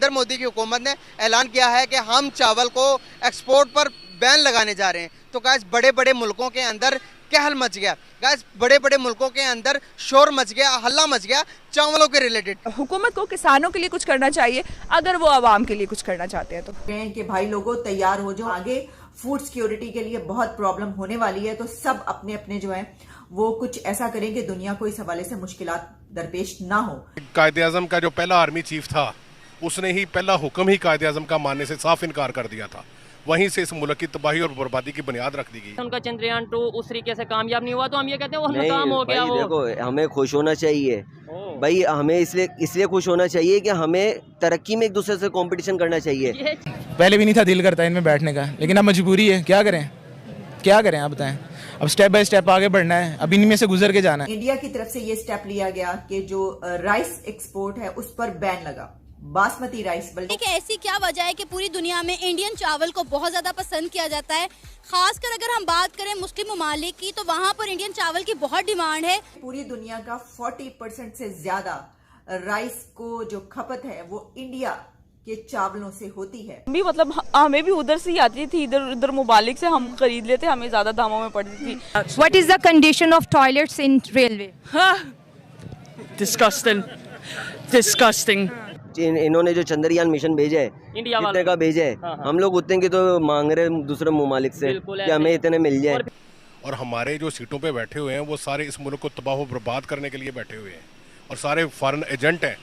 नरेंद्र मोदी की हुकूमत ने ऐलान किया है कि हम चावल को एक्सपोर्ट पर बैन लगाने जा रहे हैं। तो गाइस बड़े बड़े मुल्कों के अंदर कहल मच गया, गाइस बड़े बड़े मुल्कों के अंदर शोर मच गया, हल्ला मच गया चावलों के रिलेटेड। हुकूमत को किसानों के लिए कुछ करना चाहिए अगर वो आवाम के लिए कुछ करना चाहते हैं तो। कि भाई लोगों तैयार हो जाओ, आगे फूड सिक्योरिटी के लिए बहुत प्रॉब्लम होने वाली है, तो सब अपने अपने जो है वो कुछ ऐसा करें कि दुनिया को इस हवाले से मुश्किलात दरपेश ना हो। कायदे आजम का जो पहला आर्मी चीफ था उसने ही पहला हुक्म ही कायदे आजम का मानने से साफ इनकार कर दिया था। वहीं से इस मुल्क की तबाही और बर्बादी की बुनियाद रख दी गई। उनका चंद्रयान 2 उस तरीके से कामयाब नहीं हुआ तो हम ये कहते हैं वो नाकाम हो गया। वो देखो हमें खुश होना चाहिए भाई, हमें इसलिए खुश होना चाहिए कि हमें तरक्की में एक दूसरे से कंपटीशन करना चाहिए। पहले भी नहीं था दिल करता इनमें बैठने का, लेकिन अब मजबूरी है, क्या करें आप बताएं। अब स्टेप बाय स्टेप आगे बढ़ना है, अब इनमें से गुजर के जाना है। इंडिया की तरफ से ये स्टेप लिया गया कि जो राइस एक्सपोर्ट है उस पर बैन लगा, बासमती राइस। बल्कि ऐसी क्या वजह है कि पूरी दुनिया में इंडियन चावल को बहुत ज्यादा पसंद किया जाता है, खासकर अगर हम बात करें मुस्लिम ममालिक की तो वहाँ पर इंडियन चावल की बहुत डिमांड है। पूरी दुनिया का 40% से ज्यादा राइस को जो खपत है वो इंडिया के चावलों से होती है। भी मतलब हमें भी उधर से ही आती थी, इधर मुबालिक से हम खरीद लेते, हमें ज्यादा दामों में पड़ती थी। What is the condition of toilets in railway? Disgusting. इन्होंने जो चंद्रयान मिशन भेजा है, इंडिया कितने का भेजा है? हम लोग उतने की तो मांग रहे हैं दूसरे ममालिक से कि हमें इतने मिल जाए। और हमारे जो सीटों पे बैठे हुए हैं वो सारे इस मुल्क को तबाह व बर्बाद करने के लिए बैठे हुए हैं और सारे फॉरेन एजेंट हैं।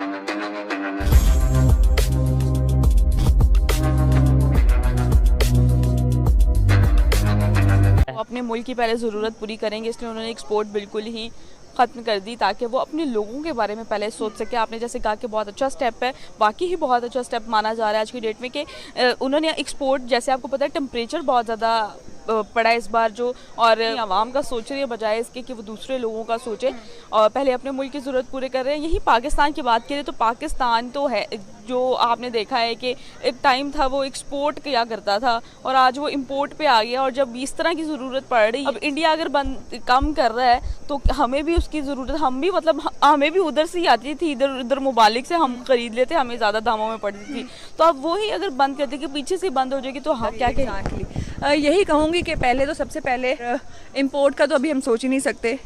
अपने मुल्क की पहले ज़रूरत पूरी करेंगे, इसलिए उन्होंने एक्सपोर्ट बिल्कुल ही ख़त्म कर दी ताकि वो अपने लोगों के बारे में पहले सोच सके। आपने जैसे कहा कि बहुत अच्छा स्टेप है, बाकी ही बहुत अच्छा स्टेप माना जा रहा है आज की डेट में कि उन्होंने एक्सपोर्ट, जैसे आपको पता है टेम्परेचर बहुत ज़्यादा पड़ा इस बार जो, और आवाम का सोच रही है बजाय इसके कि वो दूसरे लोगों का सोचे और पहले अपने मुल्क की ज़रूरत पूरे कर रहे हैं। यही पाकिस्तान की बात करें तो पाकिस्तान तो है जो आपने देखा है कि एक टाइम था वो एक्सपोर्ट किया करता था और आज वो इंपोर्ट पे आ गया, और जब इस तरह की ज़रूरत पड़ रही, अब इंडिया अगर कम कर रहा है तो हमें भी उसकी ज़रूरत, हम भी मतलब हमें भी उधर से ही आती थी, इधर मुबालिक से हम खरीद लेते, हमें ज़्यादा दामों में पड़ती थी। तो अब वही अगर बंद कर देगी, पीछे से बंद हो जाएगी तो हम क्या कहें। यही कहूँगी कि पहले तो सबसे पहले इंपोर्ट का तो अभी हम सोच ही नहीं सकते,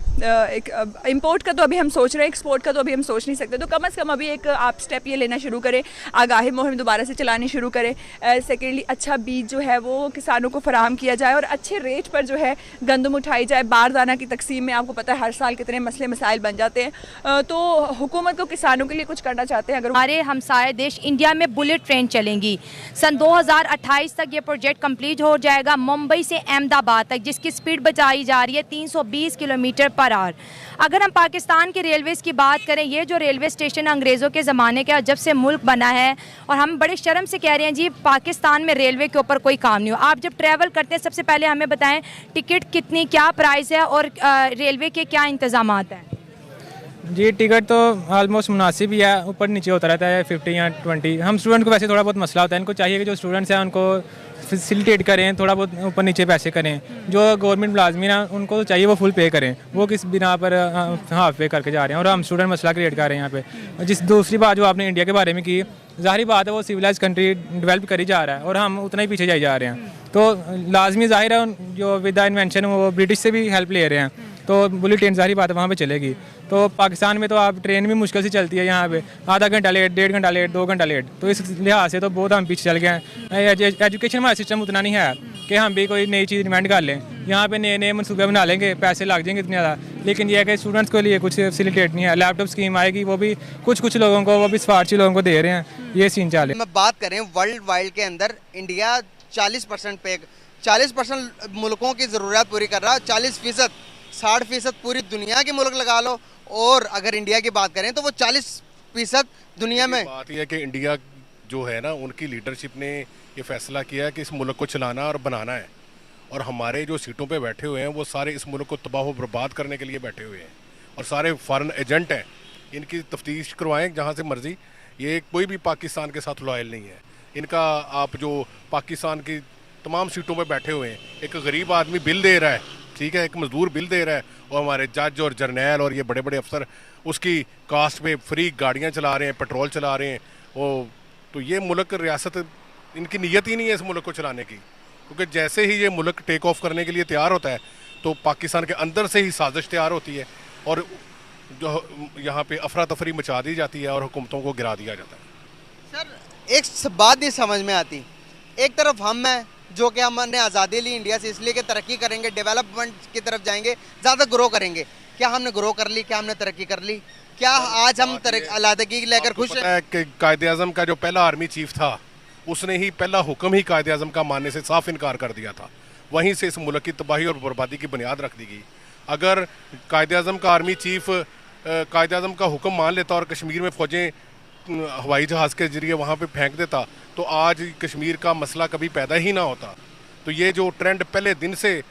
इंपोर्ट का तो अभी हम सोच रहे हैं, एक्सपोर्ट का तो अभी हम सोच नहीं सकते। तो कम से कम अभी एक आप स्टेप ये लेना शुरू करें, आगाही मुहिम दोबारा से चलानी शुरू करें। सेकेंडली अच्छा बीज जो है वो किसानों को फराहम किया जाए और अच्छे रेट पर जो है गंदम उठाई जाए। बारदाना की तकसीम में आपको पता है हर साल कितने मसले मसाइल बन जाते हैं। तो हुकूमत को किसानों के लिए कुछ करना चाहते हैं। अगर हमारे हमसाया देश इंडिया में बुलेट ट्रेन चलेंगी, सन 2028 तक ये प्रोजेक्ट कंप्लीट हो जाएगा मुंबई से अहमदाबाद तक, जिसकी स्पीड बताई जा रही है 320 किलोमीटर पर आवर। अगर हम पाकिस्तान के रेलवेज़ की बात करें, ये जो रेलवे स्टेशन अंग्रेज़ों के ज़माने का जब से मुल्क बना है, और हम बड़े शर्म से कह रहे हैं जी पाकिस्तान में रेलवे के ऊपर कोई काम नहीं हो। आप जब ट्रैवल करते हैं सबसे पहले हमें बताएं टिकट कितनी, क्या प्राइस है और रेलवे के क्या इंतज़ामात हैं। जी टिकट तो ऑलमोस्ट मुनासिब ही है, ऊपर नीचे होता रहता है 50 या 20। हम स्टूडेंट को वैसे थोड़ा बहुत मसला होता है, इनको चाहिए कि जो स्टूडेंट्स हैं उनको फैसिलिटेट करें, थोड़ा बहुत ऊपर नीचे पैसे करें। जो गवर्नमेंट मुलाजमीन हैं उनको तो चाहिए वो फुल पे करें, वो किस बिना पर हाफ पे करके जा रहे हैं और हम स्टूडेंट मसला क्रिएट कर रहे हैं यहाँ पे। जिस दूसरी बात जो आपने इंडिया के बारे में की, ज़ाहिर बात है वो सिविलाइज कंट्री डेवलप करी जा रहा है और हम उतना ही पीछे जाए जा रहे हैं। तो लाजमी ज़ाहिर है जो विद द इन्वेंशन वो ब्रिटिश से भी हेल्प ले रहे हैं, तो बुलेट ट्रेन ज़ाहिर बात है वहाँ पे चलेगी। तो पाकिस्तान में तो आप ट्रेन भी मुश्किल से चलती है, यहाँ पे आधा घंटा लेट, 1.5 घंटा लेट, 2 घंटा लेट। तो इस लिहाज से तो बहुत हम पीछे चल गए हैं। एजुकेशन हमारा सिस्टम उतना नहीं है कि हम भी कोई नई चीज़ डिमांड कर लें। यहाँ पे नए नए मनसूबे बना लेंगे, पैसे लग जाएंगे इतने ज़्यादा, लेकिन यह है कि स्टूडेंट्स के लिए कुछ फैसिलिटेट नहीं है। लैपटॉप स्कीम आएगी, वो भी कुछ लोगों को, वो भी सिफारशी लोगों को दे रहे हैं, ये सीन चाल है। मैं बात करें वर्ल्ड वाइड के अंदर इंडिया 40% मुल्कों की ज़रूरत पूरी कर रहा है, 40%, 60% पूरी दुनिया के मुल्क लगा लो। और अगर इंडिया की बात करें तो वो 40% दुनिया में। बात यह है कि इंडिया जो है ना, उनकी लीडरशिप ने ये फैसला किया है कि इस मुल्क को चलाना और बनाना है, और हमारे जो सीटों पे बैठे हुए हैं वो सारे इस मुल्क को तबाह व बर्बाद करने के लिए बैठे हुए हैं और सारे फॉरेन एजेंट हैं। इनकी तफ्तीश करवाएं जहाँ से मर्जी, ये कोई भी पाकिस्तान के साथ लॉयल नहीं है। इनका आप जो पाकिस्तान की तमाम सीटों पे बैठे हुए हैं, एक गरीब आदमी बिल दे रहा है, ठीक है, एक मजदूर बिल दे रहा है, और हमारे जज और जर्नैल और ये बड़े बड़े अफसर उसकी कास्ट पे फ्री गाड़ियाँ चला रहे हैं, पेट्रोल चला रहे हैं, वो तो ये मुल्क रियासत, इनकी नीयत ही नहीं है इस मुल्क को चलाने की, क्योंकि जैसे ही ये मुल्क टेक ऑफ करने के लिए तैयार होता है तो पाकिस्तान के अंदर से ही साजिश तैयार होती है और जो यहाँ पे अफरा तफरी मचा दी जाती है और हुकूमतों को गिरा दिया जाता है। सर एक बात नहीं समझ में आती, एक तरफ हम हैं जो कि हमने आज़ादी ली इंडिया से इसलिए कि तरक्की करेंगे, डेवलपमेंट की तरफ जाएंगे, ज़्यादा ग्रो करेंगे। क्या हमने ग्रो कर ली? क्या हमने तरक्की कर ली? क्या आज हम अलहदगी लेकर खुश हैं? कि कायदे आज़म का जो पहला आर्मी चीफ था उसने ही पहला हुक्म ही कायदे आज़म का मानने से साफ इनकार कर दिया था। वहीं से इस मुल्क की तबाही और बर्बादी की बुनियाद रख दी गई। अगर कायदे आज़म का आर्मी चीफ कायदे आज़म का हुक्म मान लेता और कश्मीर में फ़ौजें हवाई जहाज़ के ज़रिए वहाँ पे फेंक देता तो आज कश्मीर का मसला कभी पैदा ही ना होता। तो ये जो ट्रेंड पहले दिन से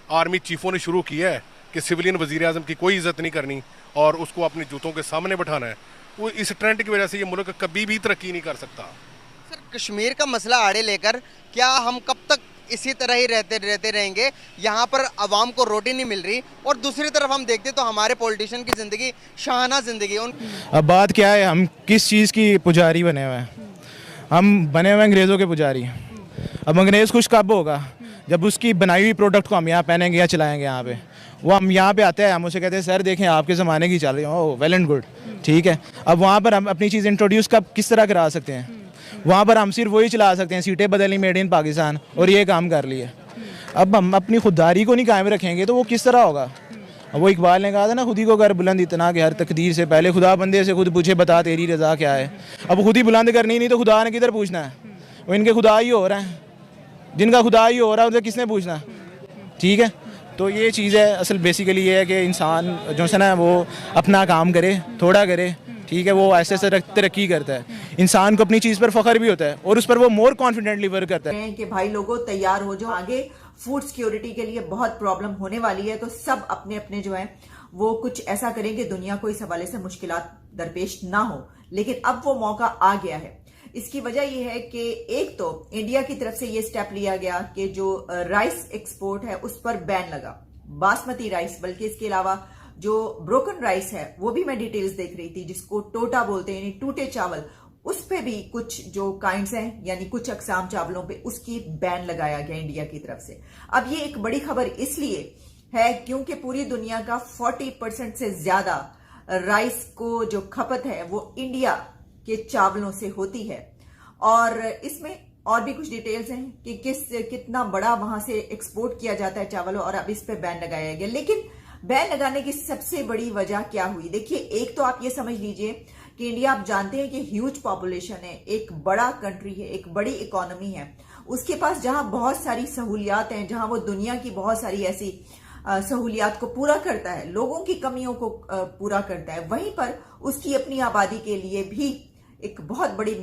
आर्मी चीफ़ों ने शुरू किया है कि सिविलियन वज़ीर आज़म की कोई इज़्ज़त नहीं करनी और उसको अपने जूतों के सामने बैठाना है, वो इस ट्रेंड की वजह से ये मुल्क कभी भी तरक्की नहीं कर सकता। सर कश्मीर का मसला आड़े लेकर क्या हम कब तक इसी तरह ही रहते रहेंगे? यहाँ पर आवाम को रोटी नहीं मिल रही और दूसरी तरफ हम देखते तो हमारे पॉलिटिशियन की ज़िंदगी शाहाना ज़िंदगी। अब बात क्या है, हम किस चीज़ की पुजारी बने हुए हैं? हम बने हुए अंग्रेज़ों के पुजारी। अब अंग्रेज़ खुश कब होगा? जब उसकी बनाई हुई प्रोडक्ट को हम यहाँ पहनेंगे या चलाएंगे। यहाँ पे वो हम यहाँ पे आते हैं, हम उसे कहते हैं सर देखें आपके ज़माने की चल रही है, ओह वेल एंड गुड, ठीक है। अब वहाँ पर हम अपनी चीज़ इंट्रोड्यूस कब किस तरह करा सकते हैं? वहाँ पर हम सिर्फ वही चला सकते हैं, सीटें बदलनी मेड इन पाकिस्तान और ये काम कर लिए। अब हम अपनी खुददारी को नहीं कायम रखेंगे तो वो किस तरह होगा? वो इकबाल ने कहा था ना, खुद ही को कर बुलंद इतना कि हर तकदीर से पहले खुदा बंदे से खुद पूछे बता तेरी रज़ा क्या है। अब खुद ही बुलंद करनी नहीं तो खुदा ने किधर पूछना है? वो इनके खुदा ही हो रहा है, जिनका खुदा ही हो रहा है उनसे किसने पूछना? ठीक है, तो ये चीज़ है असल बेसिकली ये है कि इंसान जो है ना वो अपना काम करे, थोड़ा करे, ठीक है, वो ऐसे ऐसे तरक्की करता है। इंसान को अपनी चीज़ पर फख्र भी होता है और उस पर वो मोर कॉन्फिडेंटली वर्क करता है। कि भाई लोगों तैयार हो जाओ, आगे फूड सिक्योरिटी के लिए बहुत प्रॉब्लम होने वाली है। तो सब अपने अपने जो है वो कुछ ऐसा करें कि दुनिया को इस हवाले से मुश्किलात दरपेश ना हो। लेकिन अब वो मौका आ गया है। इसकी वजह यह है कि एक तो इंडिया की तरफ से ये स्टेप लिया गया कि जो राइस एक्सपोर्ट है उस पर बैन लगा, बासमती राइस, बल्कि इसके अलावा जो ब्रोकन राइस है वो भी मैं डिटेल्स देख रही थी, जिसको टोटा बोलते हैं यानी टूटे चावल, उस पे भी कुछ जो काइंड्स हैं यानी कुछ अकसाम चावलों पे उसकी बैन लगाया गया इंडिया की तरफ से। अब ये एक बड़ी खबर इसलिए है क्योंकि पूरी दुनिया का 40% से ज्यादा राइस को जो खपत है वो इंडिया के चावलों से होती है। और इसमें और भी कुछ डिटेल्स हैं कि कितना बड़ा वहां से एक्सपोर्ट किया जाता है चावल, और अब इस पे बैन लगाया गया। लेकिन बैन लगाने की सबसे बड़ी वजह क्या हुई? देखिए, एक तो आप ये समझ लीजिए कि इंडिया, आप जानते हैं कि ह्यूज पॉपुलेशन है, एक बड़ा कंट्री है, एक बड़ी इकोनॉमी है, उसके पास जहां बहुत सारी सहूलियात हैं, जहां वो दुनिया की बहुत सारी ऐसी सहूलियात को पूरा करता है, लोगों की कमियों को पूरा करता है, वहीं पर उसकी अपनी आबादी के लिए भी एक बहुत बड़ी